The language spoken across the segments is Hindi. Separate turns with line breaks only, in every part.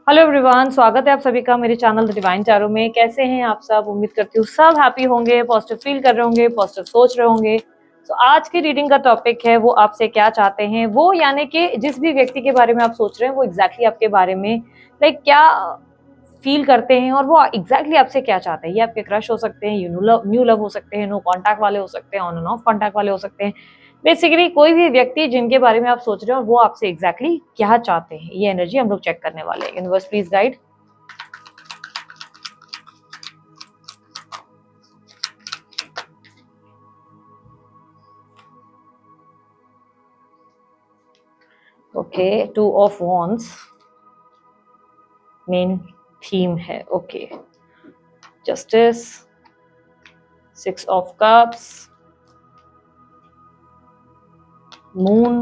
हेलो एवरीवन, स्वागत है आप सभी का मेरे चैनल द डिवाइन टैरो में। कैसे हैं आप सब? उम्मीद करती हूँ सब हैप्पी होंगे, पॉजिटिव फील कर रहे होंगे, पॉजिटिव सोच रहे होंगे। तो आज की रीडिंग का टॉपिक है वो आपसे क्या चाहते हैं, वो यानी कि जिस भी व्यक्ति के बारे में आप सोच रहे हैं वो एग्जैक्टली आपके बारे में क्या फील करते हैं और वो एग्जैक्टली आपसे क्या चाहते हैं। ये आपके क्रश हो सकते हैं, न्यू लव हो सकते हैं, नो कॉन्टैक्ट वाले हो सकते हैं, ऑन एंड ऑफ कॉन्टैक्ट वाले हो सकते हैं। बेसिकली कोई भी व्यक्ति जिनके बारे में आप सोच रहे हो और वो आपसे एग्जैक्टली क्या चाहते हैं, ये एनर्जी हम लोग चेक करने वाले हैं। Universe please guide. Okay, 2 of wands main theme है। Okay, justice, 6 of cups, moon,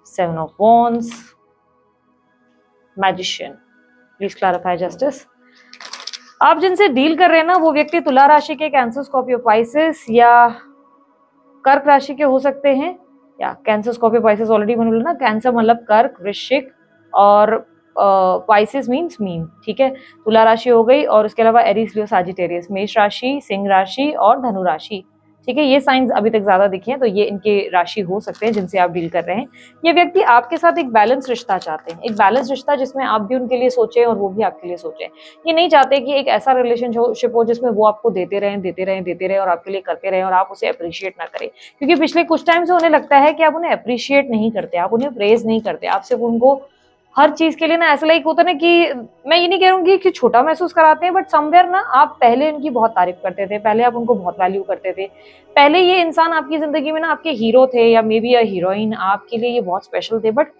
7 of wands, magician. Please clarify justice. आप जिनसे डील कर रहे हैं ना वो व्यक्ति तुला राशि के, कैंसर, स्कॉर्पियो, पाइसेस या कर्क राशि के हो सकते हैं। या कैंसर, स्कॉर्पियो, पाइसेस ऑलरेडी मैंने बोला ना, कैंसर मतलब कर्क, वृश्चिक और पाइसेस मीन्स मीन। ठीक है, तुला राशि हो गई और उसके अलावा एरीज, लियो, साजिटेरियस, मेष राशि, सिंह राशि और धनु राशि। ठीक है, ये साइंस अभी तक ज्यादा दिखे हैं तो ये इनके राशि हो सकते हैं जिनसे आप डील कर रहे हैं। ये व्यक्ति आपके साथ एक बैलेंस रिश्ता चाहते हैं, एक बैलेंस रिश्ता जिसमें आप भी उनके लिए सोचें और वो भी आपके लिए सोचें। ये नहीं चाहते कि एक ऐसा रिलेशनशिप हो जिसमें वो आपको देते रहें देते रहें देते रहें और आपके लिए करते रहें और आप उसे अप्रिशिएट ना करें। क्योंकि पिछले कुछ टाइम से उन्हें लगता है कि आप उन्हें अप्रिशिएट नहीं करते, आप उन्हें प्रेज नहीं करते, आप सिर्फ उनको हर चीज के लिए ना ऐसा लाइक होता ना कि मैं ये नहीं कह रही कि छोटा महसूस कराते हैं, बट समवेयर ना आप पहले इनकी बहुत तारीफ करते थे, पहले आप उनको बहुत वैल्यू करते थे। पहले ये इंसान आपकी जिंदगी में ना आपके हीरो थे या मे बी अ हीरोइन, आपके लिए ये बहुत स्पेशल थे। बट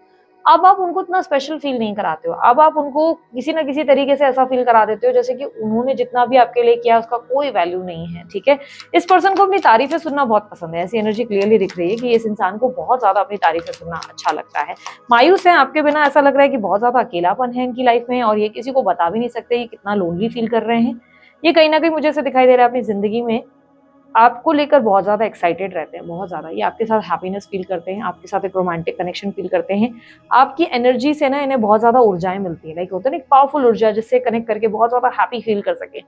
अब आप उनको इतना स्पेशल फील नहीं कराते हो। अब आप उनको किसी ना किसी तरीके से ऐसा फील करा देते हो जैसे कि उन्होंने जितना भी आपके लिए किया उसका कोई वैल्यू नहीं है। ठीक है, इस पर्सन को अपनी तारीफें सुनना बहुत पसंद है। ऐसी एनर्जी क्लियरली दिख रही है कि इस इंसान को बहुत ज्यादा अपनी तारीफें सुनना अच्छा लगता है। मायूस है आपके बिना, ऐसा लग रहा है कि बहुत ज्यादा अकेलापन है इनकी लाइफ में और ये किसी को बता भी नहीं सकते ये कितना लोनली फील कर रहे हैं। ये कहीं ना कहीं मुझे ऐसे दिखाई दे रहा है अपनी जिंदगी में आपको लेकर बहुत ज़्यादा एक्साइटेड रहते हैं, बहुत ज़्यादा। ये आपके साथ हैप्पीनेस फील करते हैं, आपके साथ एक रोमांटिक कनेक्शन फील करते हैं। आपकी एनर्जी से ना इन्हें बहुत ज़्यादा ऊर्जाएं मिलती है, लाइक होता है ना एक पावरफुल ऊर्जा जिससे कनेक्ट करके बहुत ज़्यादा हैप्पी फील कर सके।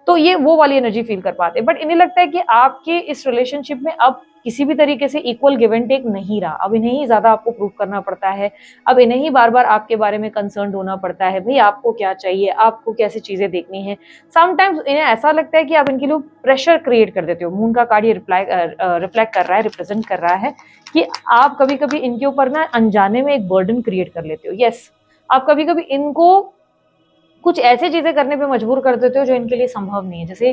तो ये वो वाली एनर्जी फील कर पाते हैं। बट इन्हें लगता है कि आपके इस रिलेशनशिप में अब किसी भी तरीके से इक्वल गिव एंड टेक नहीं रहा। अब इन्हें ही ज्यादा आपको प्रूव करना पड़ता है, अब इन्हें ही बार बार आपके बारे में कंसर्न होना पड़ता है, भाई आपको क्या चाहिए, आपको कैसी चीजें देखनी है। समटाइम्स इन्हें ऐसा लगता है कि आप इनके लिए प्रेशर क्रिएट कर देते हो। मून का कार्ड ये रिफ्लेक्ट कर रहा है, रिप्रेजेंट कर रहा है कि आप कभी कभी इनके ऊपर ना अनजाने में एक बर्डन क्रिएट कर लेते हो। यस, आप कभी कभी इनको कुछ ऐसी चीजें करने पे मजबूर कर देते हो जो इनके लिए संभव नहीं है। जैसे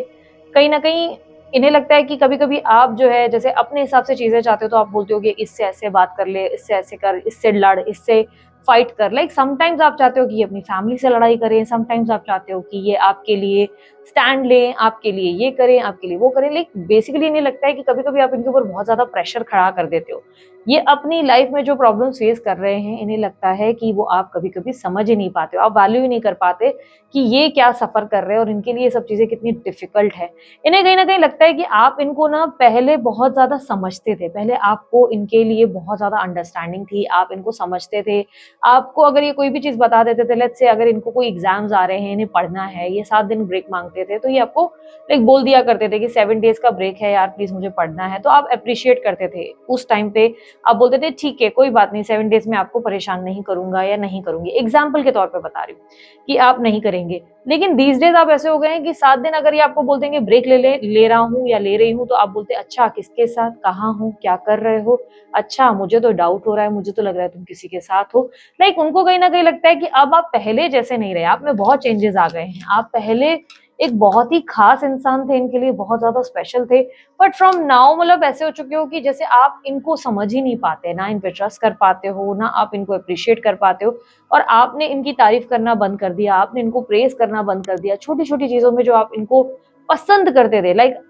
कहीं ना कहीं इन्हें लगता है कि कभी कभी आप जो है जैसे अपने हिसाब से चीजें चाहते हो तो आप बोलते हो कि इससे ऐसे बात कर ले, इससे ऐसे कर, इससे लड़, इससे फाइट कर। लाइक समटाइम्स आप चाहते हो कि ये अपनी फैमिली से लड़ाई करें, समटाइम्स आप चाहते हो कि ये आपके लिए स्टैंड लें, आपके लिए ये करें, आपके लिए वो करें। लाइक बेसिकली इन्हें लगता है कि कभी कभी आप इनके ऊपर बहुत ज्यादा प्रेशर खड़ा कर देते हो। ये अपनी लाइफ में जो प्रॉब्लम फेस कर रहे हैं इन्हें लगता है कि वो आप कभी कभी समझ ही नहीं पाते हो, आप वैल्यू ही नहीं कर पाते कि ये क्या सफर कर रहे हैं और इनके लिए ये सब चीजें कितनी डिफिकल्ट है। इन्हें कहीं ना कहीं लगता है कि आप इनको ना पहले बहुत ज्यादा समझते थे, पहले आपको इनके लिए बहुत ज्यादा अंडरस्टैंडिंग थी, आप इनको समझते थे। आपको अगर ये कोई भी चीज बता देते थे, लेट्स से अगर इनको कोई एग्जाम्स आ रहे हैं, इन्हें पढ़ना है, ये 7 दिन ब्रेक मांगते थे तो ये आपको लाइक बोल दिया करते थे कि 7 डेज का ब्रेक है यार, प्लीज मुझे पढ़ना है। तो आप अप्रिशिएट करते थे उस टाइम पे, आप बोलते थे ठीक है कोई बात नहीं, 7 डेज में आपको परेशान नहीं करूंगा या नहीं करूंगी। एग्जाम्पल के तौर पर बता रही हूँ कि आप नहीं करेंगे। लेकिन दीज डेज आप ऐसे हो गए हैं कि 7 दिन अगर ये आपको बोल देंगे ब्रेक ले रहा हूँ या ले रही हूँ तो आप बोलते अच्छा किसके साथ, कहाँ हूँ, क्या कर रहे हो, अच्छा मुझे तो डाउट हो रहा है, मुझे तो लग रहा है तुम किसी के साथ हो। लाइक उनको कहीं ना कहीं लगता है कि अब आप पहले जैसे नहीं रहे, आप में बहुत चेंजेस आ गए हैं। आप पहले एक बहुत ही खास इंसान थे, इनके लिए बहुत ज्यादा स्पेशल थे। बट फ्रॉम नाउ मतलब ऐसे हो चुके हो कि जैसे आप इनको समझ ही नहीं पाते, ना इन पे ट्रस्ट कर पाते हो, ना आप इनको अप्रिशिएट कर पाते हो। और आपने इनकी तारीफ करना बंद कर दिया, आपने इनको प्रेज करना बंद कर दिया छोटी छोटी चीजों में जो आप इनको पसंद करते थे। लाइक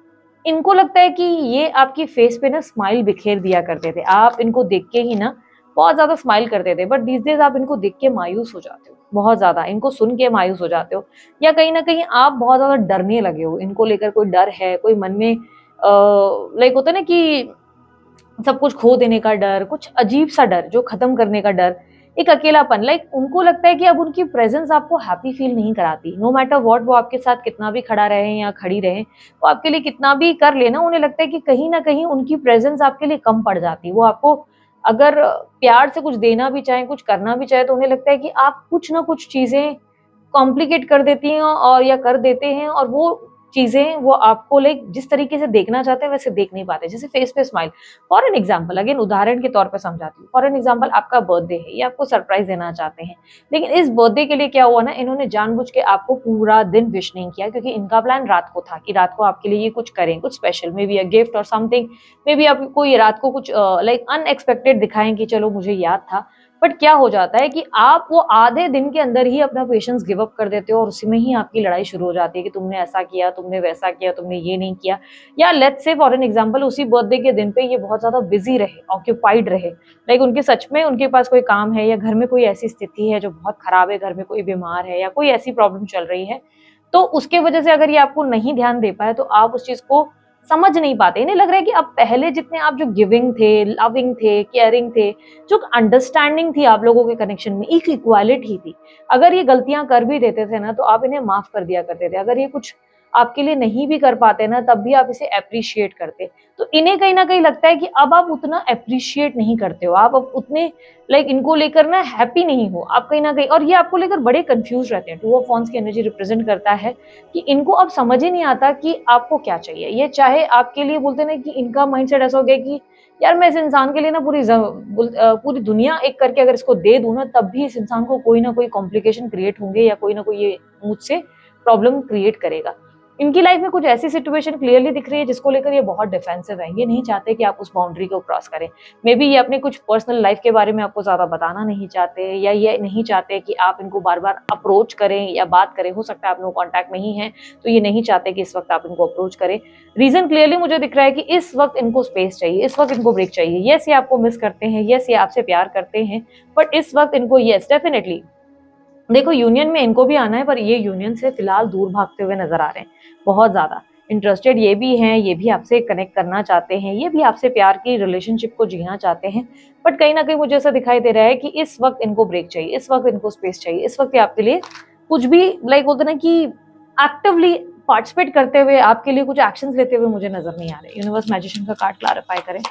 इनको लगता है कि ये आपकी फेस पे ना स्माइल बिखेर दिया करते थे, आप इनको देख के ही ना बहुत ज्यादा स्माइल करते थे। बट दीस डेज आप इनको देख के मायूस हो जाते हो, बहुत ज्यादा इनको सुन के मायूस हो जाते हो, या कहीं ना कहीं आप बहुत ज्यादा डरने लगे हो। इनको लेकर कोई डर है, कोई मन में लाइक होता है ना कि सब कुछ खो देने का डर, कुछ अजीब सा डर जो खत्म करने का डर। एक अकेलापन, लाइक उनको लगता है कि अब उनकी प्रेजेंस आपको हैप्पी फील नहीं कराती। नो मैटर व्हाट, वो आपके साथ कितना भी खड़ा रहे या खड़ी रहे, वो आपके लिए कितना भी कर लेना, उन्हें लगता है कि कहीं ना कहीं उनकी प्रेजेंस आपके लिए कम पड़ जाती। वो आपको अगर प्यार से कुछ देना भी चाहे, कुछ करना भी चाहे, तो उन्हें लगता है कि आप कुछ ना कुछ चीजें कॉम्प्लिकेट कर देती हैं और या कर देते हैं, और वो चीजें वो आपको लाइक जिस तरीके से देखना चाहते हैं वैसे देख नहीं पाते। जैसे फेस पे smile, for an example, again उदाहरण के तौर पे समझाती हूँ। फॉर एन एग्जाम्पल, आपका बर्थडे है, ये आपको सरप्राइज देना चाहते हैं, लेकिन इस बर्थडे के लिए क्या हुआ ना, इन्होंने जानबूझ के आपको पूरा दिन विश नहीं किया, क्योंकि इनका प्लान रात को था कि रात को आपके लिए ये कुछ करें, कुछ special, may be a gift और समथिंग, मे बी आपको ये रात को कुछ लाइक अनएक्सपेक्टेड दिखाएं कि चलो मुझे याद था। बट क्या हो जाता है कि आप वो आधे दिन के अंदर ही अपना पेशेंस गिव अप कर देते हो, और उसी में ही आपकी लड़ाई शुरू हो जाती है कि तुमने ऐसा किया, तुमने वैसा किया, तुमने ये नहीं किया। या let's say for an example, उसी बर्थडे के दिन पे ये बहुत ज्यादा बिजी रहे, ऑक्यूपाइड रहे, लाइक उनके सच में उनके पास कोई काम है, या घर में कोई ऐसी स्थिति है जो बहुत खराब है, घर में कोई बीमार है, या कोई ऐसी प्रॉब्लम चल रही है, तो उसके वजह से अगर ये आपको नहीं ध्यान दे पाए, तो आप उस चीज को समझ नहीं पाते। इन्हें लग रहा है कि अब पहले जितने आप जो गिविंग थे, लविंग थे, केयरिंग थे, जो अंडरस्टैंडिंग थी आप लोगों के कनेक्शन में, एक इक्वालिटी थी, अगर ये गलतियां कर भी देते थे ना, तो आप इन्हें माफ कर दिया करते थे। अगर ये कुछ आपके लिए नहीं भी कर पाते ना, तब भी आप इसे अप्रिशिएट करते। तो इन्हें कहीं ना कहीं लगता है कि अब आप उतना अप्रिशिएट नहीं करते हो, आप अब उतने लाइक इनको लेकर ना हैप्पी नहीं हो आप कहीं ना कहीं, और ये आपको लेकर बड़े कंफ्यूज रहते हैं। टू ऑफ वांड्स की एनर्जी रिप्रेजेंट करता है कि इनको अब समझ ही नहीं आता कि आपको क्या चाहिए। ये चाहे आपके लिए बोलते ना कि इनका माइंडसेट ऐसा हो गया कि यार मैं इस इंसान के लिए ना पूरी दुनिया एक करके अगर इसको दे दूं ना, तब भी इस इंसान को कोई ना कोई कॉम्प्लिकेशन क्रिएट होंगे, या कोई ना कोई ये मुझसे प्रॉब्लम क्रिएट करेगा। इनकी लाइफ में कुछ ऐसी सिचुएशन क्लियरली दिख रही है जिसको लेकर ये बहुत डिफेंसिव है। ये नहीं चाहते कि आप उस बाउंड्री को क्रॉस करें। मे बी ये अपने कुछ पर्सनल लाइफ के बारे में आपको ज्यादा बताना नहीं चाहते, या ये नहीं चाहते कि आप इनको बार बार अप्रोच करें या बात करें। हो सकता है आप लोग कॉन्टैक्ट में ही हैं, तो ये नहीं चाहते कि इस वक्त आप इनको अप्रोच करें। रीजन क्लियरली मुझे दिख रहा है कि इस वक्त इनको स्पेस चाहिए, इस वक्त इनको ब्रेक चाहिए। यस, ये आपको मिस करते हैं, यस ये आपसे प्यार करते हैं, बट इस वक्त इनको यस डेफिनेटली देखो यूनियन में इनको भी आना है, पर ये यूनियन से फिलहाल दूर भागते हुए नजर आ रहे हैं। बहुत ज्यादा इंटरेस्टेड ये भी हैं, ये भी आपसे कनेक्ट करना चाहते हैं, ये भी आपसे प्यार की रिलेशनशिप को जीना चाहते हैं, बट कहीं ना कहीं मुझे ऐसा दिखाई दे रहा है कि इस वक्त इनको ब्रेक चाहिए, इस वक्त इनको स्पेस चाहिए। इस वक्त ये आपके लिए कुछ भी लाइक बोलते ना कि एक्टिवली पार्टिसिपेट करते हुए, आपके लिए कुछ एक्शंस लेते हुए मुझे नजर नहीं आ रहे। यूनिवर्स मैजिशियन का कार्ड क्लैरिफाई करें।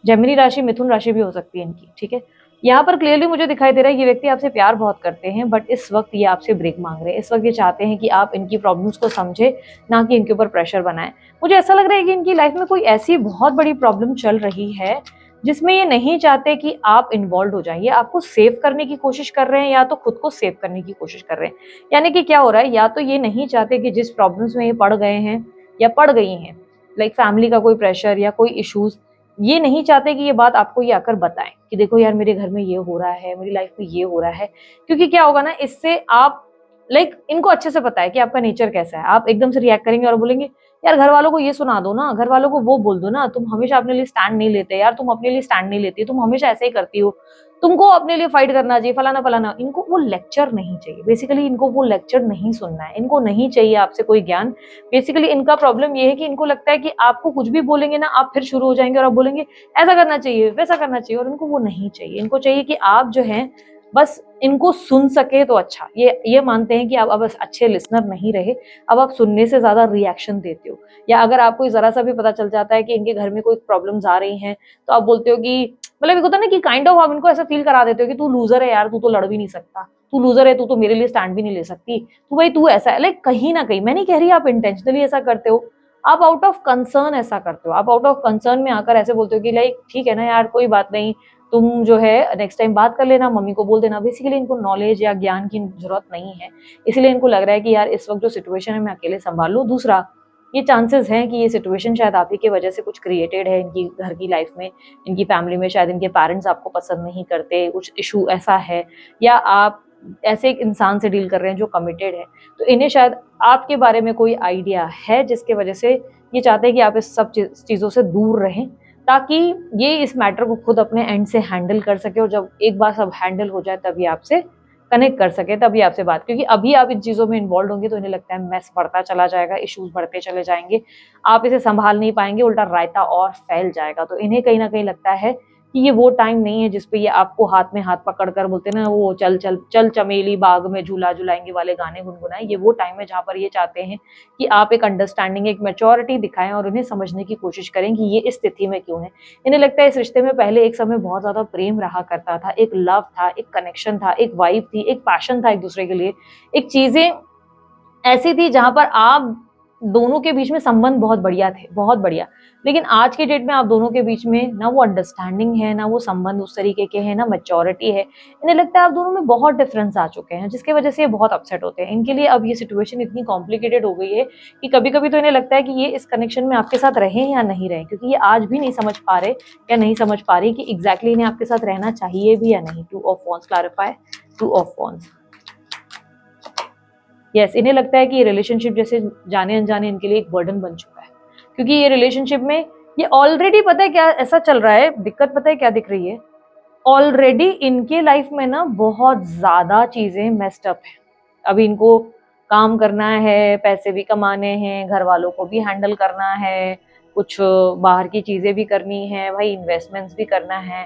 जेमिनी राशि, मिथुन राशि भी हो सकती है इनकी, ठीक है। यहाँ पर क्लियरली मुझे दिखाई दे रहा है ये व्यक्ति आपसे प्यार बहुत करते हैं, बट इस वक्त ये आपसे ब्रेक मांग रहे हैं। इस वक्त ये चाहते हैं कि आप इनकी प्रॉब्लम्स को समझे, ना कि इनके ऊपर प्रेशर बनाएं। मुझे ऐसा लग रहा है कि इनकी लाइफ में कोई ऐसी बहुत बड़ी प्रॉब्लम चल रही है जिसमें ये नहीं चाहते कि आप इन्वॉल्व हो जाइए। आपको सेव करने की कोशिश कर रहे हैं, या तो खुद को सेव करने की कोशिश कर रहे हैं। यानी कि क्या हो रहा है, या तो ये नहीं चाहते कि जिस प्रॉब्लम्स में ये पड़ गए हैं या पड़ गई हैं, लाइक फैमिली का कोई प्रेशर या कोई इश्यूज, ये नहीं चाहते कि ये बात आपको ये आकर बताएं कि देखो यार मेरे घर में ये हो रहा है, मेरी लाइफ में ये हो रहा है। क्योंकि क्या होगा ना, इससे आप लाइक इनको अच्छे से पता है कि आपका नेचर कैसा है। आप एकदम से रिएक्ट करेंगे और बोलेंगे यार घर वालों को ये सुना दो ना, घर वालों को वो बोल दो ना, तुम हमेशा अपने लिए स्टैंड नहीं लेते यार, तुम अपने लिए स्टैंड नहीं लेती, तुम हमेशा ऐसे ही करती हो, तुमको अपने लिए फाइट करना चाहिए, फलाना फलाना। इनको वो लेक्चर नहीं चाहिए, बेसिकली इनको वो लेक्चर नहीं सुनना है, इनको नहीं चाहिए आपसे कोई ज्ञान। बेसिकली इनका प्रॉब्लम ये है कि इनको लगता है कि आपको कुछ भी बोलेंगे ना, आप फिर शुरू हो जाएंगे और आप बोलेंगे ऐसा करना चाहिए, वैसा करना चाहिए, और इनको वो नहीं चाहिए। इनको चाहिए कि आप जो है बस इनको सुन सके तो अच्छा। ये मानते हैं कि आप अब बस अच्छे लिसनर नहीं रहे, अब आप सुनने से ज्यादा रिएक्शन देते हो। या अगर आपको जरा सा भी पता चल जाता है कि इनके घर में कोई प्रॉब्लम्स आ रही हैं, तो आप बोलते हो कि मतलब एक होता है ना कि काइंड ऑफ आप इनको ऐसा फील करा देते हो कि तू लूजर है यार, तू तो लड़ भी नहीं सकता, तू लूजर है, तू तो मेरे लिए स्टैंड भी नहीं ले सकती, तू भाई तू ऐसा है। लाइक कहीं ना कहीं, मैं नहीं कह रही आप इंटेंशनली ऐसा करते हो, आप आउट ऑफ कंसर्न ऐसा करते हो। आप आउट ऑफ कंसर्न में आकर ऐसे बोलते हो कि लाइक ठीक है ना यार, कोई बात नहीं, तुम जो है नेक्स्ट टाइम बात कर लेना, मम्मी को बोल देना। बेसिकली इनको नॉलेज या ज्ञान की जरूरत नहीं है, इसलिए इनको लग रहा है कि यार इस वक्त जो सिचुएशन है मैं अकेले संभाल लूँ। दूसरा, ये चांसेस हैं कि ये सिचुएशन शायद आप ही की वजह से कुछ क्रिएटेड है इनकी घर की लाइफ में, इनकी फैमिली में। शायद इनके पेरेंट्स आपको पसंद नहीं करते, कुछ इशू ऐसा है, या आप ऐसे एक इंसान से डील कर रहे हैं जो कमिटेड है, तो इन्हें शायद आपके बारे में कोई आइडिया है जिसके वजह से ये चाहते हैं कि आप इस सब चीज़ों से दूर रहें, ताकि ये इस मैटर को खुद अपने एंड से हैंडल कर सके, और जब एक बार सब हैंडल हो जाए तभी आपसे कनेक्ट कर सके, तभी आपसे बात। क्योंकि अभी आप इन चीज़ों में इन्वॉल्व होंगे तो इन्हें लगता है मैस बढ़ता चला जाएगा, इश्यूज बढ़ते चले जाएंगे, आप इसे संभाल नहीं पाएंगे, उल्टा रायता और फैल जाएगा। तो इन्हें कहीं ना कहीं लगता है कि ये वो टाइम नहीं है जिसपे ये आपको हाथ में हाथ पकड़कर बोलते ना वो चल चल चल चमेली बाग में झूला झुलाएंगे वाले गाने गुनगुनाए। ये वो टाइम है जहाँ पर ये चाहते हैं कि आप एक अंडरस्टैंडिंग, एक मैच्योरिटी दिखाएं और उन्हें समझने की कोशिश करें कि ये इस स्थिति में क्यों है। इन्हें लगता है इस रिश्ते में पहले एक समय बहुत ज्यादा प्रेम रहा करता था, एक लव था, एक कनेक्शन था, एक वाइब थी, एक पैशन था एक दूसरे के लिए, एक चीजें ऐसी थी जहां पर आप दोनों के बीच में संबंध बहुत बढ़िया थे, बहुत बढ़िया। लेकिन आज के डेट में आप दोनों के बीच में ना वो अंडरस्टैंडिंग है, ना वो संबंध उस तरीके के हैं, ना मैच्योरिटी है। इन्हें लगता है आप दोनों में बहुत डिफरेंस आ चुके हैं, जिसकी वजह से ये बहुत अपसेट होते हैं। इनके लिए अब ये सिचुएशन इतनी कॉम्प्लिकेटेड हो गई है कि कभी कभी तो इन्हें लगता है कि ये इस कनेक्शन में आपके साथ रहें या नहीं रहें, क्योंकि ये आज भी नहीं समझ पा रहे या नहीं समझ पा रही कि एग्जैक्टली इन्हें आपके साथ रहना चाहिए भी या नहीं। 2 of wands clarify, 2 of wands. Yes, इन्हें लगता है कि ये रिलेशनशिप जैसे जाने अनजाने इनके लिए एक बर्डन बन चुका है, क्योंकि ये रिलेशनशिप में ये ऑलरेडी पता है क्या ऐसा चल रहा है, दिक्कत पता है क्या दिख रही है, ऑलरेडी इनके लाइफ में ना बहुत ज्यादा चीजें मेस्ड अप है। अभी इनको काम करना है, पैसे भी कमाने हैं, घर वालों को भी हैंडल करना है, कुछ बाहर की चीजें भी करनी है, भाई इन्वेस्टमेंट्स भी करना है।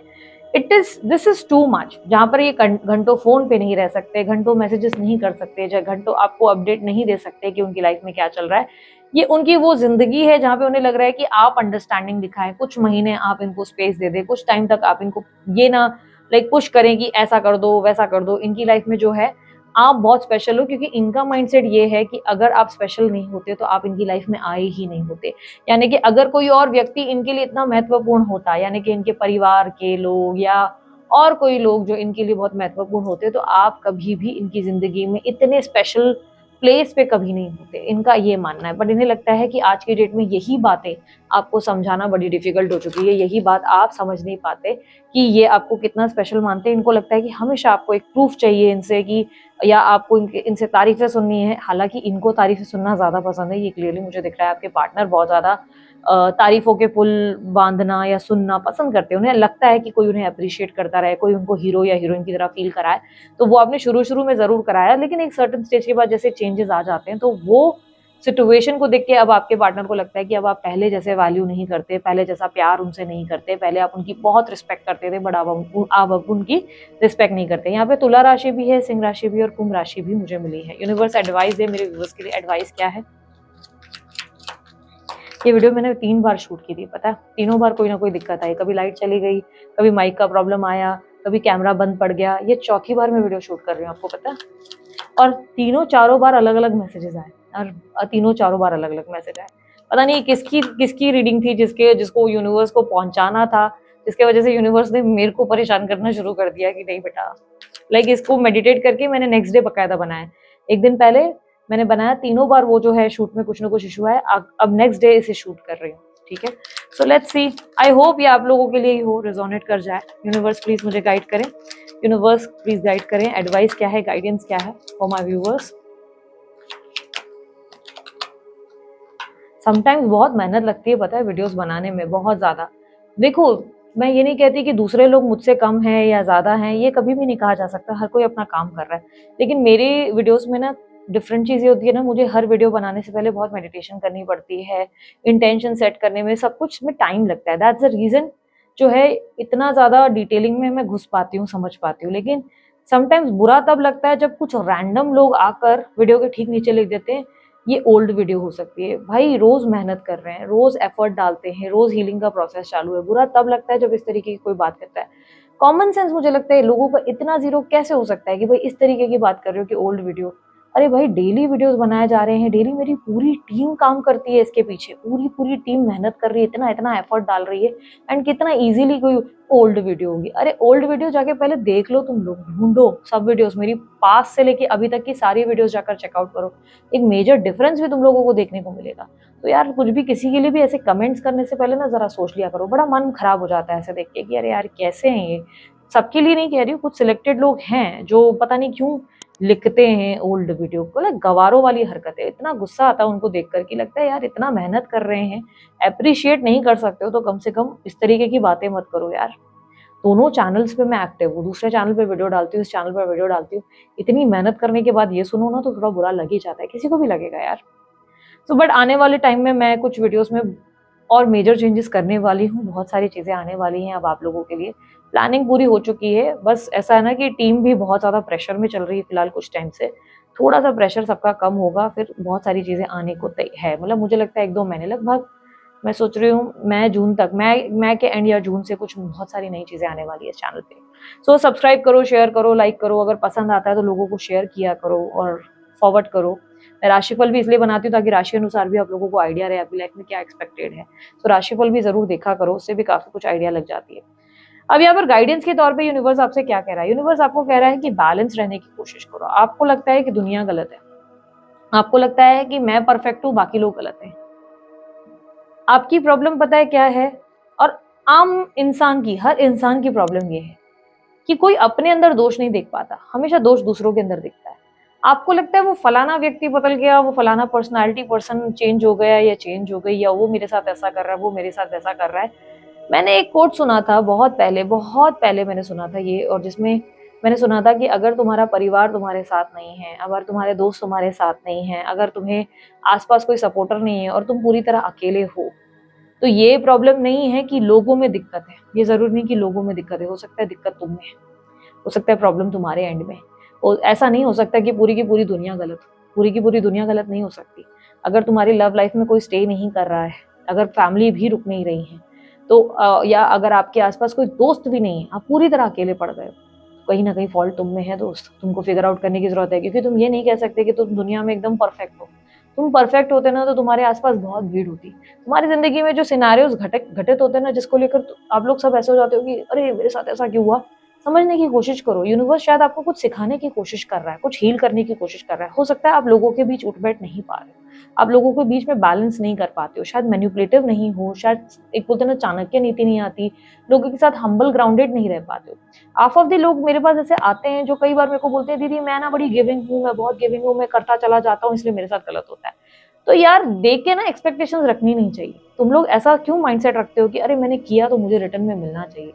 दिस इज टू मच, जहां पर ये घंटों फोन पे नहीं रह सकते, घंटों मैसेजेस नहीं कर सकते, घंटों आपको अपडेट नहीं दे सकते कि उनकी लाइफ में क्या चल रहा है। ये उनकी वो जिंदगी है जहां पे उन्हें लग रहा है कि आप अंडरस्टैंडिंग दिखाएं, कुछ महीने आप इनको स्पेस दे दें, कुछ टाइम तक आप इनको ये ना लाइक पुश करें कि ऐसा कर दो वैसा कर दो। इनकी लाइफ में जो है आप बहुत स्पेशल हो, क्योंकि इनका माइंडसेट ये है कि अगर आप स्पेशल नहीं होते तो आप इनकी लाइफ में आए ही नहीं होते। यानी कि अगर कोई और व्यक्ति इनके लिए इतना महत्वपूर्ण होता, यानी कि इनके परिवार के लोग या और कोई लोग जो इनके लिए बहुत महत्वपूर्ण होते, तो आप कभी भी इनकी जिंदगी में इतने स्पेशल प्लेस पे कभी नहीं होते, इनका ये मानना है। बट इन्हें लगता है कि आज की डेट में यही बातें आपको समझाना बड़ी डिफिकल्ट हो चुकी है, यही बात आप समझ नहीं पाते कि ये आपको कितना स्पेशल मानते हैं। इनको लगता है कि हमेशा आपको एक प्रूफ चाहिए इनसे, कि या आपको इनसे तारीफें सुननी है। हालांकि इनको तारीफें सुनना ज्यादा पसंद है, ये क्लियरली मुझे दिख रहा है। आपके पार्टनर बहुत ज्यादा तारीफों के पुल बांधना या सुनना पसंद करते हैं। उन्हें लगता है कि कोई उन्हें अप्रिशिएट करता रहे, कोई उनको हीरो या हीरोइन की तरह फील कराए। तो वो आपने शुरू शुरू में जरूर कराया, लेकिन एक सर्टेन स्टेज के बाद जैसे चेंजेस आ जाते हैं, तो वो सिचुएशन को देख के अब आपके पार्टनर को लगता है कि अब आप पहले जैसे वैल्यू नहीं करते, पहले जैसा प्यार उनसे नहीं करते। पहले आप उनकी बहुत रिस्पेक्ट करते थे, बट अब उनकी रिस्पेक्ट नहीं करते। यहाँ पे तुला राशि भी है, सिंह राशि भी और कुंभ राशि भी मुझे मिली है। यूनिवर्स एडवाइस है मेरे व्यूअर्स के लिए, एडवाइस क्या है? ये वीडियो मैंने 3 बार शूट की थी, पता है, तीनों बार कोई ना कोई दिक्कत आई। कभी लाइट चली गई, कभी माइक का प्रॉब्लम आया, कभी कैमरा बंद पड़ गया। ये चौथी बार मैं वीडियो शूट कर रही हूँ, आपको पता है। और तीनों चारों बार अलग अलग मैसेजेस आए, और तीनों चारों बार अलग अलग मैसेज आए। पता नहीं किसकी रीडिंग थी जिसको यूनिवर्स को पहुंचाना था, जिसके वजह से यूनिवर्स ने मेरे को परेशान करना शुरू कर दिया कि नहीं बेटा। लाइक इसको मेडिटेट करके मैंने नेक्स्ट डे बकायदा बनाया। एक दिन पहले मैंने बनाया, तीनों बार वो जो है शूट में कुछ ना कुछ इशू है। अब नेक्स्ट डे इसे शूट कर रही हूँ, ठीक है। So let's see, I hope ये आप लोगों के लिए ही हो, रेजोनेट कर जाए। यूनिवर्स प्लीज मुझे गाइड करें, यूनिवर्स प्लीज गाइड करें। एडवाइस क्या है, गाइडेंस क्या है फॉर माय व्यूअर्स। समटाइम्स बहुत मेहनत लगती है, पता है, वीडियोस बनाने में बहुत ज्यादा। देखो, मैं ये नहीं कहती कि दूसरे लोग मुझसे कम हैं या ज्यादा हैं, ये कभी भी नहीं कहा जा सकता, हर कोई अपना काम कर रहा है। लेकिन मेरी वीडियोस में ना डिफरेंट चीजें होती है ना, मुझे हर वीडियो बनाने से पहले बहुत मेडिटेशन करनी पड़ती है, इंटेंशन सेट करने में, सब कुछ में टाइम लगता है। दैट्स द रीजन जो है इतना ज्यादा डिटेलिंग में मैं घुस पाती हूँ, समझ पाती हूँ। लेकिन समटाइम्स बुरा तब लगता है जब कुछ रैंडम लोग आकर वीडियो के ठीक नीचे लिख देते हैं ये ओल्ड वीडियो हो सकती है। भाई रोज मेहनत कर रहे हैं, रोज एफर्ट डालते हैं, रोज हीलिंग का प्रोसेस चालू है। बुरा तब लगता है जब इस तरीके की कोई बात करता है। कॉमन सेंस मुझे लगता है लोगों का इतना जीरो कैसे हो सकता है कि भाई इस तरीके की बात कर रहे हो कि ओल्ड वीडियो। अरे भाई डेली वीडियोस बनाए जा रहे हैं, डेली मेरी पूरी टीम काम करती है इसके पीछे, पूरी टीम मेहनत कर रही है, इतना इतना एफर्ट डाल रही है, एंड कितना इजीली कोई ओल्ड वीडियो होगी। अरे ओल्ड वीडियो जाके पहले देख लो, तुम लोग ढूंढो सब वीडियोस, मेरी पास से लेके अभी तक की सारी वीडियोस जाकर चेकआउट करो, एक मेजर डिफरेंस भी तुम लोगों को देखने को मिलेगा। तो यार कुछ भी किसी के लिए भी ऐसे कमेंट्स करने से पहले ना जरा सोच लिया करो। बड़ा मन खराब हो जाता है ऐसे देख के कि अरे यार कैसे हैं ये। सबके लिए नहीं कह रही हूँ, कुछ सिलेक्टेड लोग हैं जो पता नहीं क्यों लिखते हैं ओल्ड वीडियो को, लाइक गवारों वाली हरकत है। इतना गुस्सा आता है उनको देख कर के, लगता है यार इतना मेहनत कर रहे हैं, अप्रिशिएट नहीं कर सकते हो तो कम से कम इस तरीके की बातें मत करो यार। दोनों चैनल्स पे मैं एक्टिव हूँ, दूसरे चैनल पे वीडियो डालती हूँ, इस चैनल पे वीडियो डालती हूँ। इतनी मेहनत करने के बाद ये सुनो ना तो थोड़ा बुरा लग ही जाता है, किसी को भी लगेगा यार। तो बट आने वाले टाइम में मैं कुछ वीडियोस में और मेजर चेंजेस करने वाली हूँ, बहुत सारी चीज़ें आने वाली हैं अब आप लोगों के लिए। प्लानिंग पूरी हो चुकी है, बस ऐसा है ना कि टीम भी बहुत ज़्यादा प्रेशर में चल रही है फिलहाल कुछ टाइम से। थोड़ा-सा प्रेशर सबका कम होगा, फिर बहुत सारी चीज़ें आने को तय है। मतलब मुझे लगता है 1-2 महीने लगभग, मैं सोच रही हूँ मैं जून तक, मैं के एंड या जून से कुछ बहुत सारी नई चीज़ें आने वाली है इस चैनल पे। सो सब्सक्राइब करो, शेयर करो, लाइक करो, अगर पसंद आता है तो लोगों को शेयर किया करो और फॉरवर्ड करो। मैं राशिफल भी इसलिए बनाती हूँ ताकि राशि अनुसार भी आप लोगों को आइडिया रहे आपकी लाइफ में क्या एक्सपेक्टेड है। तो राशिफल भी ज़रूर देखा करो, उससे भी काफ़ी कुछ आइडिया लग जाती है। अब यहाँ पर गाइडेंस के तौर पे यूनिवर्स आपसे क्या कह रहा है? यूनिवर्स आपको कह रहा है कि बैलेंस रहने की कोशिश करो। आपको लगता है कि दुनिया गलत है, आपको लगता है कि मैं परफेक्ट हूँ, बाकी लोग गलत हैं। आपकी प्रॉब्लम पता है क्या है? और आम इंसान की, हर इंसान की प्रॉब्लम ये है कि कोई अपने अंदर दोष नहीं देख पाता, हमेशा दोष दूसरों के अंदर दिखता है। आपको लगता है वो फलाना व्यक्ति बदल गया, वो फलाना पर्सनैलिटी पर्सन चेंज हो गया या चेंज हो गई, या वो मेरे साथ ऐसा कर रहा है, वो मेरे साथ वैसा कर रहा है। मैंने एक कोट सुना था बहुत पहले मैंने सुना था ये, और जिसमें मैंने सुना था कि अगर तुम्हारा परिवार तुम्हारे साथ नहीं है, अगर तुम्हारे दोस्त तुम्हारे साथ नहीं हैं, अगर तुम्हें आस-पास कोई सपोर्टर नहीं है और तुम पूरी तरह अकेले हो, तो ये प्रॉब्लम नहीं है कि लोगों में दिक्कत है। ये ज़रूरी नहीं कि लोगों में दिक्कत है, हो सकता है दिक्कत तुम में है। हो सकता है प्रॉब्लम तुम्हारे एंड में। और ऐसा नहीं हो सकता कि पूरी की पूरी दुनिया गलत हो। पूरी की पूरी दुनिया गलत नहीं हो सकती। अगर तुम्हारी लव लाइफ में कोई स्टे नहीं कर रहा है, अगर फैमिली भी रुक नहीं रही है, तो या अगर आपके आस-पास कोई दोस्त भी नहीं है, आप पूरी तरह अकेले पड़ गए हो, कहीं न कहीं फॉल्ट तुम में है दोस्त। तुमको फिगर आउट करने की ज़रूरत है, क्योंकि तुम ये नहीं कह सकते कि तुम दुनिया में एकदम परफेक्ट हो। तुम परफेक्ट होते ना तो तुम्हारे आस-पास बहुत भीड़ होती। तुम्हारी ज़िंदगी में जो सिनेरियोज़ घटित होते हैं ना, जिसको लेकर आप लोग सब ऐसे हो जाते हो कि अरे! मेरे साथ ऐसा क्यों हुआ? समझने की कोशिश करो। यूनिवर्स शायद आपको कुछ सिखाने की कोशिश कर रहा है, कुछ हील करने की कोशिश कर रहा है। हो सकता है आप लोगों के बीच उठ-बैठ नहीं पा रहे हो। आप लोगों के बीच में बैलेंस नहीं कर पाते हो, शायद मैनिपुलेटिव नहीं हो, शायद एक बोलते हैं ना चाणक्य नीति नहीं आती, लोगों के साथ हम्बल ग्राउंडेड नहीं रह पाते हो। हाफ ऑफ द लोग मेरे पास ऐसे आते हैं जो कई बार मेरे को बोलते हैं, दीदी मैं ना बड़ी गिविंग हूँ, मैं बहुत गिविंग हूँ, मैं करता चला जाता हूँ इसलिए मेरे साथ गलत होता है। तो यार देख के ना एक्सपेक्टेशंस रखनी नहीं चाहिए। तुम लोग ऐसा क्यों माइंडसेट रखते हो कि अरे मैंने किया तो मुझे रिटर्न में मिलना चाहिए।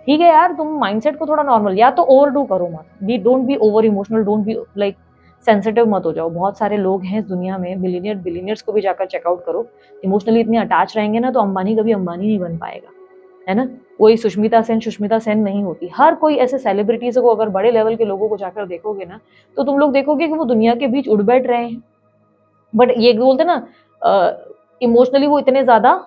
ठीक है यार, तुम माइंडसेट को थोड़ा नॉर्मल, या तो ओवरडू करो मत, be don't be over emotional, don't be like sensitive मत हो जाओ। बहुत सारे लोग हैं इस दुनिया में, बिलियनियर्स को भी जाकर चेकआउट करो, इमोशनली इतने अटैच रहेंगे ना तो अंबानी कभी अंबानी नहीं बन पाएगा, है ना? कोई सुष्मिता सेन नहीं होती। हर कोई ऐसे सेलिब्रिटीज़ को, अगर बड़े लेवल के लोगों को जाकर देखोगे ना, तो तुम लोग देखोगे कि वो दुनिया के बीच उड़ बैठ रहे हैं। बट ये बोलते हैं ना, इमोशनली वो इतने ज़्यादा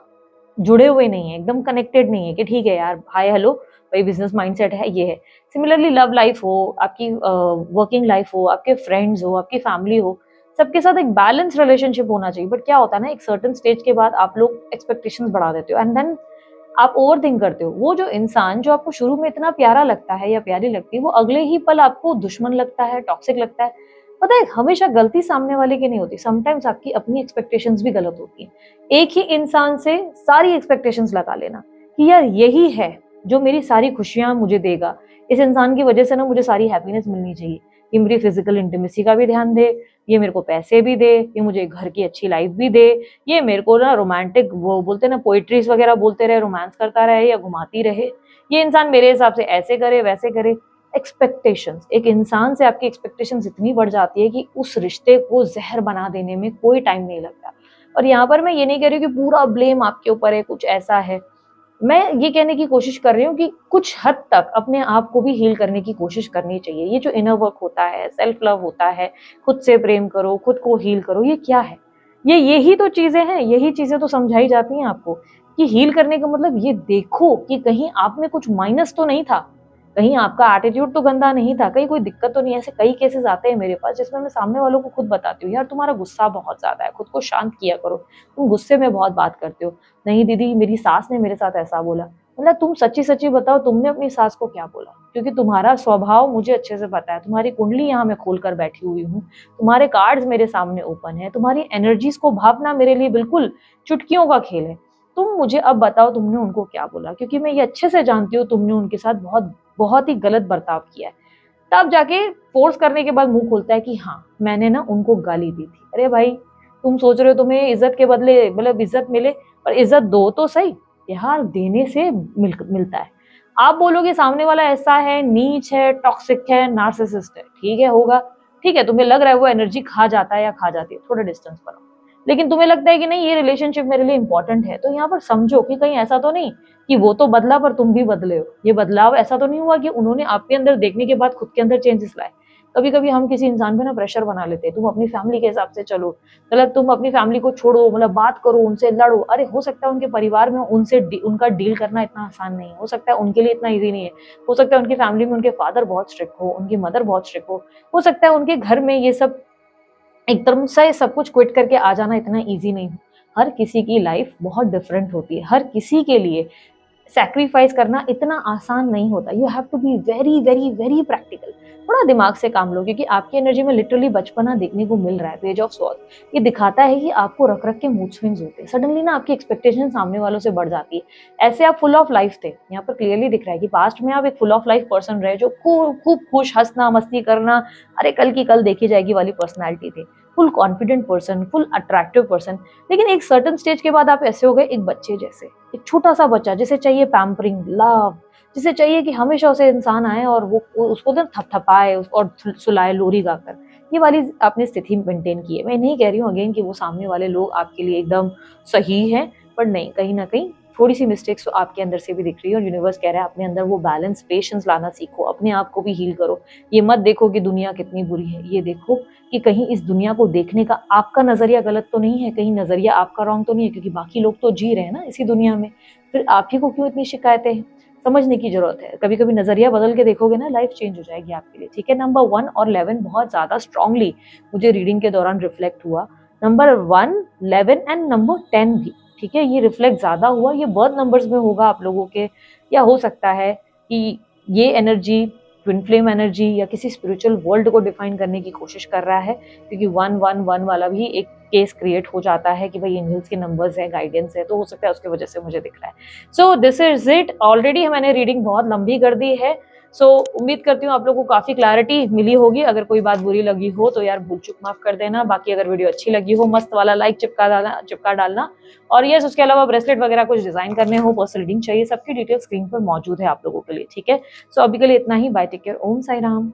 जुड़े हुए नहीं है, एकदम कनेक्टेड नहीं है कि ठीक है यार, हाय हेलो, भाई बिज़नेस माइंडसेट है, ये है। सिमिलरली लव लाइफ हो, आपकी वर्किंग लाइफ हो, आपके फ्रेंड्स हो, आपकी फैमिली हो, सबके साथ एक बैलेंस रिलेशनशिप होना चाहिए। बट क्या होता है ना, एक सर्टेन स्टेज के बाद आप लोग एक्सपेक्टेशंस बढ़ा देते हो एंड देन आप ओवरथिंक करते हो। वो जो इंसान जो आपको शुरू में इतना प्यारा लगता है या प्यारी लगती है, वो अगले ही पल आपको दुश्मन लगता है, टॉक्सिक लगता है। पता है, हमेशा गलती सामने वाले की नहीं होती, समटाइम्स आपकी अपनी एक्सपेक्टेशंस भी गलत होती हैं। एक ही इंसान से सारी एक्सपेक्टेशंस लगा लेना कि यार यही है जो मेरी सारी खुशियाँ मुझे देगा। इस इंसान की वजह से ना मुझे सारी हैप्पीनेस मिलनी चाहिए। ये मेरी फिजिकल इंटीमेसी का भी ध्यान दे, ये मेरे को पैसे भी दे, ये मुझे घर की अच्छी लाइफ भी दे, ये मेरे को ना रोमांटिक वो बोलते हैं ना पोएट्रीज वगैरह बोलते रहे, रोमांस करता रहे या घुमाती रहे। ये इंसान मेरे हिसाब से ऐसे करे, वैसे करे। एक्सपेक्टेशंस, एक इंसान से आपकी एक्सपेक्टेशंस इतनी बढ़ जाती है कि उस रिश्ते को ज़हर बना देने में कोई टाइम नहीं लगता। और यहाँ पर मैं ये नहीं कह रही हूँ कि पूरा ब्लेम आपके ऊपर है, कुछ ऐसा है। मैं ये कहने की कोशिश कर रही हूँ कि कुछ हद तक अपने आप को भी हील करने की कोशिश करनी चाहिए। ये जो इनर वर्क होता है, सेल्फ लव होता है, खुद से प्रेम करो, खुद को हील करो, ये क्या है? ये यही तो चीज़ें हैं, यही चीज़ें तो समझाई जाती हैं आपको कि हील करने का मतलब ये देखो कि कहीं आप में कुछ माइनस तो नहीं था, कहीं आपका एटीट्यूड तो गंदा नहीं था, कहीं कोई दिक्कत तो नहीं है। ऐसे कई केसेस आते हैं मेरे पास जिसमें मैं सामने वालों को खुद बताती हूँ, यार तुम्हारा गुस्सा बहुत ज़्यादा है, खुद को शांत किया करो, तुम गुस्से में बहुत बात करते हो। नहीं दीदी, मेरी सास ने मेरे साथ ऐसा बोला। मतलब तुम सच्ची-सच्ची बताओ, तुमने अपनी सास को क्या बोला? क्योंकि तुम्हारा स्वभाव मुझे अच्छे से पता है, तुम्हारी कुंडली यहाँ मैं खोल कर बैठी हुई हूँ, तुम्हारे कार्ड्स मेरे सामने ओपन हैं, तुम्हारी एनर्जीज़ को भापना मेरे लिए बिल्कुल चुटकियों का खेल है। तुम मुझे अब बताओ तुमने उनको क्या बोला? क्योंकि मैं ये अच्छे से जानती हूँ तुमने उनके साथ बहुत बहुत ही गलत बर्ताव किया है। तब जाके फ़ोर्स करने के बाद मुँह खुलता है कि हाँ, मैंने ना उनको गाली दी थी। अरे भाई, तुम सोच रहे हो तुम्हें इज़्ज़त के बदले मतलब इज़्ज़त मिले, पर इज़्ज़त दो तो सही। यार देने से मिलता है। आप बोलोगे सामने वाला ऐसा है, नीच है, टॉक्सिक है, नार्सिसिस्ट है, ठीक है होगा। ठीक है, तुम्हें लग रहा है वो एनर्जी खा जाता है या खा जाती है, थोड़ा डिस्टेंस बनाओ। लेकिन तुम्हें लगता है कि नहीं ये रिलेशनशिप मेरे लिए इंपॉर्टेंट है, तो यहाँ पर समझो कि कहीं ऐसा तो नहीं कि वो तो बदला पर तुम भी बदले हो। ये बदलाव ऐसा तो नहीं हुआ कि उन्होंने आपके अंदर देखने के बाद खुद के अंदर चेंजेस लाए। कभी कभी हम किसी इंसान पे ना प्रेशर बना लेते हैं, तुम अपनी फैमिली के हिसाब से चलो, मतलब तुम अपनी फैमिली को छोड़ो, मतलब बात करो उनसे, लड़ो। अरे हो सकता है उनके परिवार में उनका डील करना इतना आसान नहीं है, हो सकता है उनके लिए इतना ईजी नहीं है, हो सकता है उनकी फैमिली में उनके फादर बहुत स्ट्रिक्ट हो, उनकी मदर बहुत स्ट्रिक्ट हो सकता है उनके घर में ये सब एकदम से सब कुछ क्विट करके आ जाना इतना ईजी नहीं हो। हर किसी की लाइफ बहुत डिफरेंट होती है, हर किसी के लिए सैक्रिफाइस करना इतना आसान नहीं होता। You have to be very very very practical. थोड़ा दिमाग से काम लो, क्योंकि आपकी एनर्जी में लिटरली बचपना देखने को मिल रहा है। पेज ऑफ स्वॉर्ड ये दिखाता है कि आपको रख रख के मूड स्विंग्स होते हैं, सडनली ना आपकी एक्सपेक्टेशन सामने वालों से बढ़ जाती है। ऐसे आप फुल ऑफ लाइफ थे, यहाँ पर क्लियरली दिख रहा है कि पास्ट में आप एक फुल ऑफ लाइफ पर्सन रहे, जो खूब खुश, हंसना मस्ती करना, अरे कल की कल देखी जाएगी वाली पर्सनैलिटी थे। Full confident person, full attractive person. लेकिन एक सर्टन स्टेज के बाद आप ऐसे हो गए एक बच्चे जैसे, एक छोटा सा बच्चा जिसे चाहिए पैम्परिंग, लव, जिसे चाहिए कि हमेशा उसे इंसान आए और वो उसको ना थपथपाए और सुलाए लोरी गाकर। ये वाली आपने स्थिति मेंटेन की है। मैं नहीं कह रही हूँ अगेन कि वो सामने वाले लोग आपके लिए एकदम सही है, पर नहीं, कहीं ना कहीं थोड़ी सी मिस्टेक्स तो आपके अंदर से भी दिख रही है। और यूनिवर्स कह रहा है अपने अंदर वो बैलेंस, पेशेंस लाना सीखो, अपने आप को भी हील करो। ये मत देखो कि दुनिया कितनी बुरी है, ये देखो कि कहीं इस दुनिया को देखने का आपका नजरिया गलत तो नहीं है, कहीं नजरिया आपका रॉन्ग तो नहीं है, क्योंकि बाकी लोग तो जी रहे हैं ना इसी दुनिया में, फिर आप ही को क्यों इतनी शिकायतें हैं। समझने की जरूरत है। कभी कभी नजरिया बदल के देखोगे ना, लाइफ चेंज हो जाएगी आपके लिए। ठीक है, नंबर 1 और 11 बहुत ज्यादा स्ट्रांगली मुझे रीडिंग के दौरान रिफ्लेक्ट हुआ। नंबर 1, 11 एंड नंबर 10 भी, ठीक है, ये रिफ्लेक्ट ज्यादा हुआ। ये बर्थ नंबर्स में होगा आप लोगों के, या हो सकता है कि ये एनर्जी ट्विन फ्लेम एनर्जी या किसी स्पिरिचुअल वर्ल्ड को डिफाइन करने की कोशिश कर रहा है, क्योंकि 111 वाला भी एक केस क्रिएट हो जाता है कि भाई एंजल्स के नंबर्स है, गाइडेंस है, तो हो सकता है उसकी वजह से मुझे दिख रहा है। So this is it. Already मैंने रीडिंग बहुत लंबी कर दी है। सो उम्मीद करती हूँ आप लोगों को काफी क्लैरिटी मिली होगी। अगर कोई बात बुरी लगी हो तो यार भूल चूक माफ कर देना। बाकी अगर वीडियो अच्छी लगी हो, मस्त वाला लाइक चिपका डालना। और यस, उसके अलावा ब्रेसलेट वगैरह कुछ डिजाइन करने हो, पर्सनल रीडिंग चाहिए, सबकी डिटेल स्क्रीन पर मौजूद है आप लोगों के लिए। ठीक है, सो अभी के लिए इतना ही। बाय, टेक केयर, ओम साई राम।